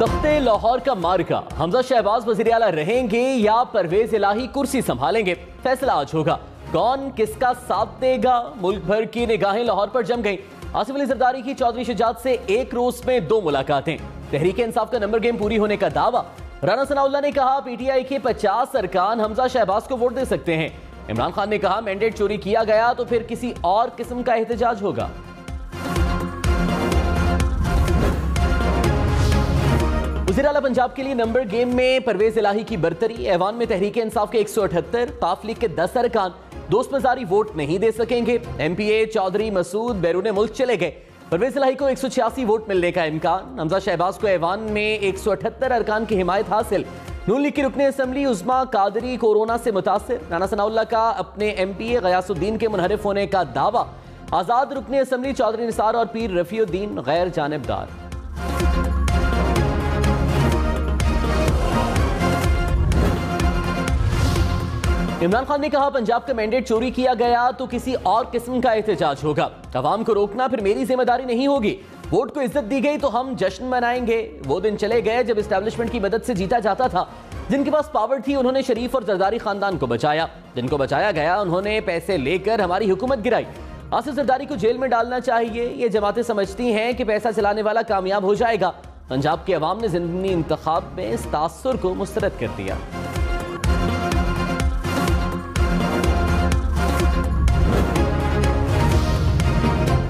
तख्ते लाहौर का मार्का, हमजा शहबाज वज़ीर आला रहेंगे या परवेज इलाही कुर्सी संभालेंगे, फैसला आज होगा। कौन किसका साथ देगा, मुल्क भर की निगाहें लाहौर पर जम गई। आसिफ अली जरदारी की चौधरी शुजात से एक रोज में 2 मुलाकातें। तहरीक इंसाफ का नंबर गेम पूरी होने का दावा। राना सनाउल्लाह ने कहा पीटीआई के 50 अरकान हमजा शहबाज को वोट दे सकते हैं। इमरान खान ने कहा मैंडेट चोरी किया गया तो फिर किसी और किस्म का एहतजाज होगा। वज़ीर आला पंजाब के लिए नंबर गेम में परवेज इलाही की बरतरी। ऐवान में तहरीक इंसाफ के 178, काफ लीग के 10 अरकान दोस्त मजारी वोट नहीं दे सकेंगे। एमपीए चौधरी मसूद बैरून मुल्क चले गए। परवेज इलाही को 186 वोट मिलने का इम्कान। हमजा शहबाज को ऐवान में 178 अरकान की हिमायत हासिल। नून लीग की रुकने असम्बली उस्मा कादरी कोरोना से मुतासिर। राना सनाउल्लाह का अपने एमपीए गयासुद्दीन के मुनहरिफ होने का दावा। आजाद रुकने असम्बली चौधरी निसार और पीर रफीउद्दीन गैर जानिबदार। इमरान खान ने कहा पंजाब का मैंडेट चोरी किया गया तो किसी और किस्म का एहतजाज होगा। अवाम को रोकना फिर मेरी जिम्मेदारी नहीं होगी। वोट को इज्जत दी गई तो हम जश्न मनाएंगे। वो दिन चले गए जब एस्टैब्लिशमेंट की मदद से जीता जाता था। जिनके पास पावर थी उन्होंने शरीफ और जरदारी खानदान को बचाया। जिनको बचाया गया उन्होंने पैसे लेकर हमारी हुकूमत गिराई। आसिफ जरदारी को जेल में डालना चाहिए। ये जमातें समझती हैं कि पैसा चलाने वाला कामयाब हो जाएगा। पंजाब के अवाम ने ज़िमनी इंतखाब में इस तासुर को मुस्तरद कर दिया।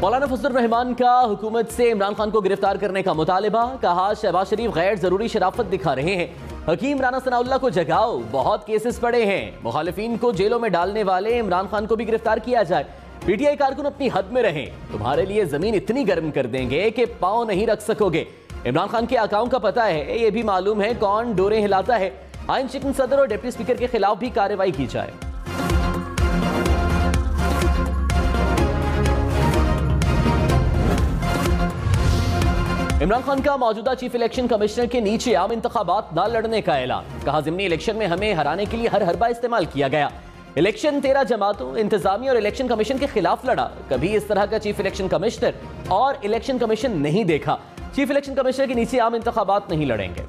मौलाना फजलुर रहमान का हुकूमत से इमरान खान को गिरफ्तार करने का मुतालिबा। कहा शहबाज शरीफ गैर जरूरी शराफत दिखा रहे हैं। हकीम राना सनाउल्लाह को जगाओ, बहुत केसेस पड़े हैं। मुखालिफिन को जेलों में डालने वाले इमरान खान को भी गिरफ्तार किया जाए। पीटीआई कारकुन अपनी हद में रहें। तुम्हारे लिए जमीन इतनी गर्म कर देंगे कि पांव नहीं रख सकोगे। इमरान खान के आकाओं का पता है, ये भी मालूम है कौन डोरे हिलाता है। आइन शिकन सदर और डिप्टी स्पीकर के खिलाफ भी कार्रवाई की जाए। इमरान खान का मौजूदा चीफ इलेक्शन कमिश्नर के नीचे आम इंतखाबात न लड़ने का ऐलान। कहा ज़िमनी इलेक्शन में हमें हराने के लिए हर हरबा इस्तेमाल किया गया। इलेक्शन 13 जमातों, इंतजामिया और इलेक्शन कमीशन के खिलाफ लड़ा। कभी इस तरह का चीफ इलेक्शन कमिश्नर और इलेक्शन कमीशन नहीं देखा। चीफ इलेक्शन कमिश्नर के नीचे आम इंतखाबात नहीं लड़ेंगे।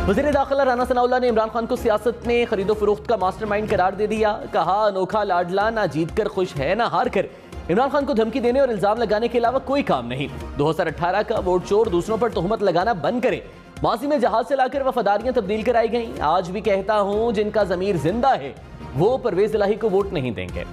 वज़ीर दाखिला राना सनाउल्लाह ने इमरान खान को सियासत में खरीदो फरोख्त का मास्टरमाइंड करार दे दिया। कहा अनोखा लाडला ना जीत कर खुश है ना हार कर। इमरान खान को धमकी देने और इल्जाम लगाने के अलावा कोई काम नहीं। 2018 का वोट चोर दूसरों पर तोहमत लगाना बंद करें। माजी में जहाज से लाकर वफादारियां तब्दील कराई गई। आज भी कहता हूं जिनका जमीर जिंदा है वो परवेज इलाही को वोट नहीं देंगे।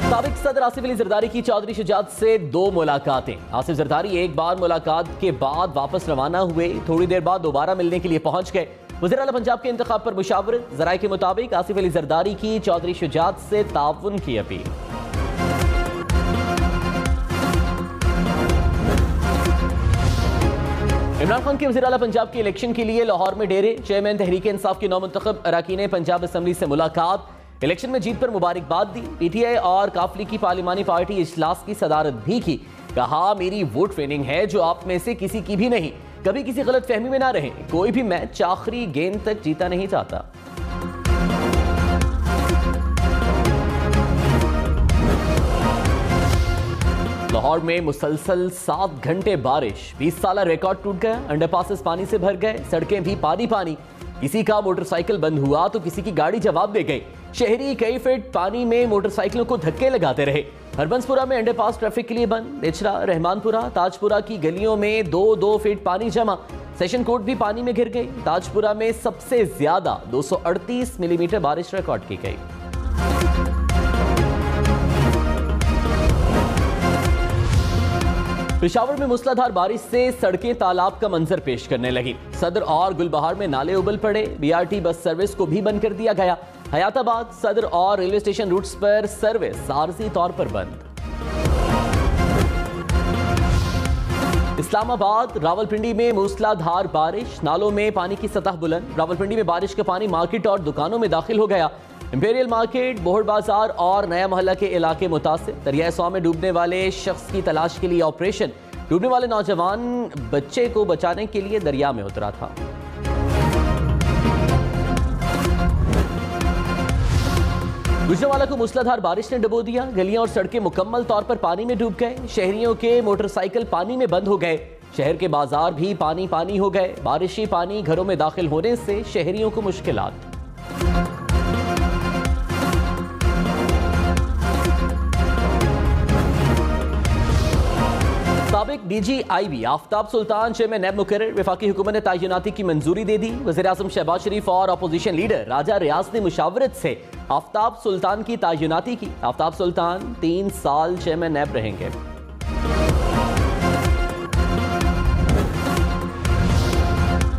साबिक सदर आसिफ अली जरदारी की चौधरी शुजात से 2 मुलाकातें। आसिफ जरदारी एक बार मुलाकात के बाद वापस रवाना हुए। थोड़ी देर बाद दोबारा मिलने के लिए पहुंच गए। वज़ीर आला पंजाब के इंतखाब पर मुशावरत। ज़राए के मुताबिक आसिफ अली जरदारी की चौधरी शुजात से ताउन की अपील। इमरान खान के वज़ीर आला पंजाब के इलेक्शन के लिए लाहौर में डेरे। चेयरमैन तहरीक इंसाफ के नौमुंतखब अरकान पंजाब असम्बली से मुलाकात। इलेक्शन में जीत पर मुबारकबाद दी। पीटीआई और काफ लीग की पार्लिमानी पार्टी इजलास की सदारत भी की। कहा मेरी वोट ट्रेनिंग है जो आप में से किसी की भी नहीं। कभी किसी गलत फहमी में ना रहे। कोई भी मैच आखिरी गेंद तक जीता नहीं जाता। लाहौर में मुसलसल 7 घंटे बारिश। 20 साल रिकॉर्ड टूट गया। अंडरपासेस पानी से भर गए। सड़कें भी पानी पानी। किसी का मोटरसाइकिल बंद हुआ तो किसी की गाड़ी जवाब दे गई। शहरी कई फीट पानी में मोटरसाइकिलों को धक्के लगाते रहे। हरबंसपुरा में अंडरपास ट्रैफिक के लिए बंद। निचरा, रहमानपुरा, ताजपुरा की गलियों में 2-2 फीट पानी जमा। सेशन कोर्ट भी पानी में घिर गई। ताजपुरा में सबसे ज्यादा 238 मिलीमीटर बारिश रिकॉर्ड की गई। पेशावर में मूसलाधार बारिश से सड़कें तालाब का मंजर पेश करने लगी। सदर और गुलबहार में नाले उबल पड़े। बीआरटी बस सर्विस को भी बंद कर दिया गया। हयाताबाद, सदर और रेलवे स्टेशन रूट्स पर सर्विस आरजी तौर पर बंद। इस्लामाबाद, रावलपिंडी में मूसलाधार बारिश। नालों में पानी की सतह बुलंद। रावलपिंडी में बारिश का पानी मार्केट और दुकानों में दाखिल हो गया। इंपीरियल मार्केट, बोहड़ बाजार और नया मोहल्ला के इलाके मुतासिर। दरिया सौ में डूबने वाले शख्स की तलाश के लिए ऑपरेशन। डूबने वाले नौजवान बच्चे को बचाने के लिए दरिया में उतरा था। गुजरांवाला को मूसलाधार बारिश ने डुबो दिया। गलियां और सड़कें मुकम्मल तौर पर पानी में डूब गए। शहरियों के मोटरसाइकिल पानी में बंद हो गए। शहर के बाजार भी पानी पानी हो गए। बारिशी पानी घरों में दाखिल होने से शहरियों को मुश्किलात। साबिक DGIB आफ्ताब सुल्तान चेयरमैन नैब मुकर्रर। वफाकी हुकूमत ने तयनाती की मंजूरी दे दी। वज़ीर आज़म शहबाज शरीफ और अपोजिशन लीडर राजा रियाज ने मुशावरत से आफ्ताब सुल्तान की तयनाती की। आफ्ताब सुल्तान 3 साल चेयरमैन नैब रहेंगे।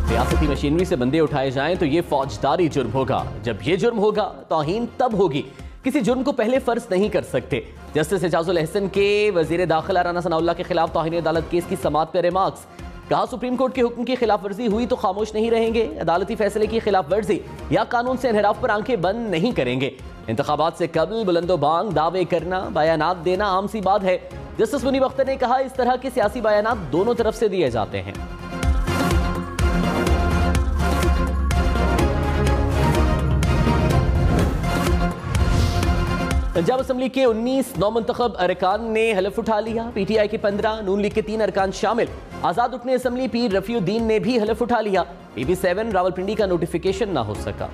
रियासती मशीनरी से बंदे उठाए जाएं तो ये फौजदारी जुर्म होगा। जब ये जुर्म होगा तौहीन तब होगी। किसी जुर्म को पहले फर्ज नहीं कर सकते। जस्टिस एजाजुल अहसन के वजीर दाखिला राना सनाउल्लाह के खिलाफ तौहीन अदालत केस की समाअत पर रिमार्क्स। कहा, सुप्रीम कोर्ट के हुक्म की खिलाफ वर्जी हुई तो खामोश नहीं रहेंगे। अदालती फैसले की खिलाफ वर्जी या कानून से इनहराफ पर आंखें बंद नहीं करेंगे। इंतखाबात से कबल बुलंदो बांग दावे करना, बयानात देना आम सी बात है। जस्टिस मुनीब अख्तर ने कहा, इस तरह के सियासी बयानात दोनों तरफ से दिए जाते हैं। पंजाब असम्बली के 19 नौमुंतखब अरकान ने हलफ उठा लिया। PTI के 15, नून लीग के 3 अरकान शामिल। आजाद रुकने असम्बली पीर रफीउद्दीन ने भी हलफ उठा लिया। PB7 रावलपिंडी का नोटिफिकेशन ना हो सका।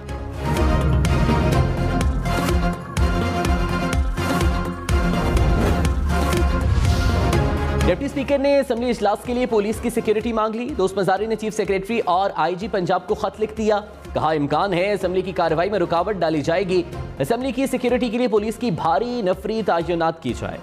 डिप्टी स्पीकर ने असम्बली इजलास के लिए पुलिस की सिक्योरिटी मांग ली। दोस्त मजारी ने चीफ सेक्रेटरी और IG पंजाब को खत लिख दिया। कहा, इम्कान है असम्बली की कार्रवाई में रुकावट डाली जाएगी। असम्बली की सिक्योरिटी के लिए पुलिस की भारी नफरी तैनात की जाए।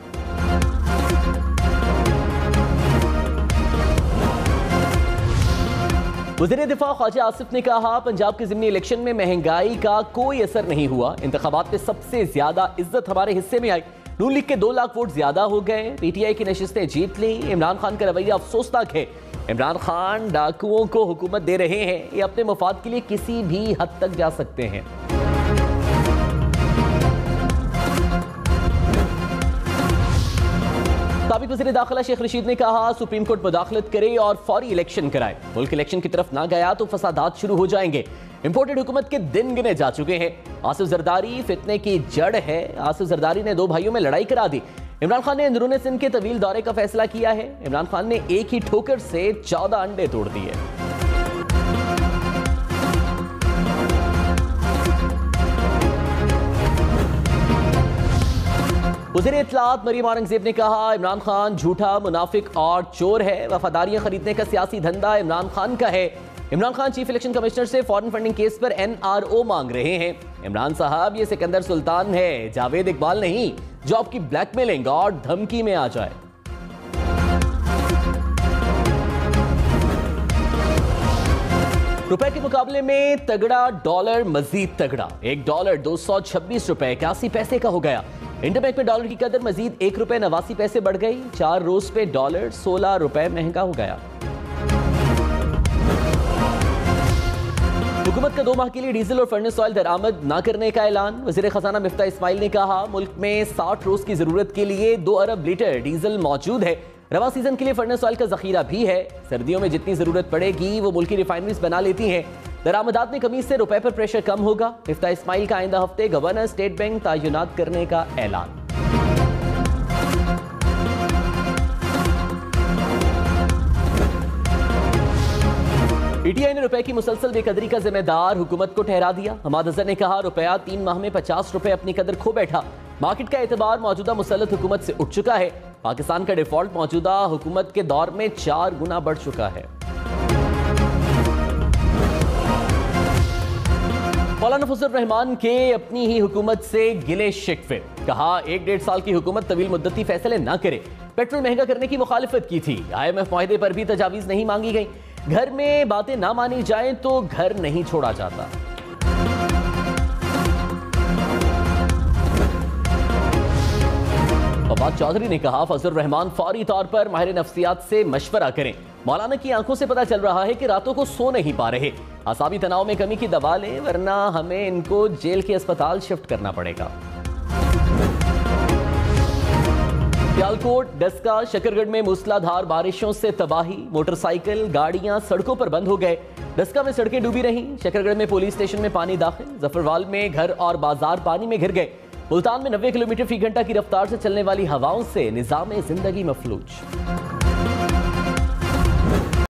वज़ीर दिफा ख्वाजा आसिफ ने कहा, पंजाब के ज़िमनी इलेक्शन में महंगाई का कोई असर नहीं हुआ। इंतखाबात में सबसे ज्यादा इज्जत हमारे हिस्से में आई। नून लीग के 2 लाख वोट ज्यादा हो गए। PTI की नशिस्तें जीत ली। इमरान खान का रवैया अफसोसनाक है। इमरान खान डाकुओं को हुकूमत दे रहे हैं। ये अपने मफाद के लिए किसी भी हद तक जा सकते हैं। साबिक वज़ीर दाखिला शेख रशीद ने कहा, सुप्रीम कोर्ट मुदाखलत करे और फौरी इलेक्शन कराए। मुल्क इलेक्शन की तरफ ना गया तो फसादात शुरू हो जाएंगे। इंपोर्टेड हुकूमत के दिन गिने जा चुके हैं। आसिफ जरदारी फितने की जड़ है। आसिफ जरदारी ने 2 भाइयों में लड़ाई करा दी। इमरान खान ने अंदरूनी सिंध के तवील दौरे का फैसला किया है। इमरान खान ने एक ही ठोकर से 14 अंडे तोड़ दिए। वज़ीर इत्तलात मरियम औरंगजेब ने कहा, इमरान खान झूठा, मुनाफिक और चोर है। वफादारियां खरीदने का सियासी धंधा इमरान खान का है। Imran Khan chief election commissioner से फॉरेन फंडिंग केस पर NRO मांग रहे हैं। इमरान साहब, ये सिकंदर सुल्तान है, जावेद इकबाल नहीं, जो आपकी ब्लैकमेलिंग और धमकी में आ जाए। रुपए के मुकाबले में तगड़ा डॉलर मजीद तगड़ा। $1 226 रुपए 81 पैसे का हो गया। इंटरबैंक में डॉलर की कदर मजीद ₹1.89 बढ़ गई। 4 रोज पे डॉलर 16 रुपए महंगा हो गया। हुकूमत का 2 माह के लिए डीजल और फर्नेस ऑयल दरामद न करने का ऐलान। वज़ीर खजाना मिफ्ता इस्माइल ने कहा, मुल्क में 60 रोज की जरूरत के लिए 2 अरब लीटर डीजल मौजूद है। रवा सीजन के लिए फर्नेस ऑयल का जखीरा भी है। सर्दियों में जितनी जरूरत पड़ेगी वो मुल्की रिफाइनरीज बना लेती हैं। दरामदात में कमी से रुपए पर प्रेशर कम होगा। मिफ्ता इस्माइल का आइंदा हफ्ते गवर्नर स्टेट बैंक तैनात करने का ऐलान। PTI ने रुपए की मुसलसल बेकदरी का जिम्मेदार हुकूमत को ठहरा दिया। हमाद अजहर ने कहा, रुपया 3 माह में 50 रुपए अपनी कदर खो बैठा। मार्केट का एतबार मौजूदा मुसल्लत हुकूमत से उठ चुका है। पाकिस्तान का डिफॉल्ट मौजूदा हुकूमत के दौर में 4 गुना बढ़ चुका है। मौलाना फजल रहमान के अपनी ही हुकूमत से गिले शिकवे। कहा, 1-1.5 साल की हुकूमत तवील मुद्दती फैसले न करे। पेट्रोल महंगा करने की मुखालिफत की थी। IMF मुआहदे पर भी तजावीज नहीं मांगी गई। घर में बातें ना मानी जाएं तो घर नहीं छोड़ा जाता। फवाद चौधरी ने कहा, फजल रहमान फौरी तौर पर माहिर नफ्सियात से मशवरा करें। मौलाना की आंखों से पता चल रहा है कि रातों को सो नहीं पा रहे। आसाबी तनाव में कमी की दवा लें, वरना हमें इनको जेल के अस्पताल शिफ्ट करना पड़ेगा। सियालकोट, डस्का, शकरगढ़ में मूसलाधार बारिशों से तबाही। मोटरसाइकिल, गाड़ियां सड़कों पर बंद हो गए। डस्का में सड़कें डूबी रहीं। शकरगढ़ में पुलिस स्टेशन में पानी दाखिल। जफरवाल में घर और बाजार पानी में घिर गए। मुल्तान में 90 किलोमीटर फी घंटा की रफ्तार से चलने वाली हवाओं से निजाम जिंदगी मफलूज।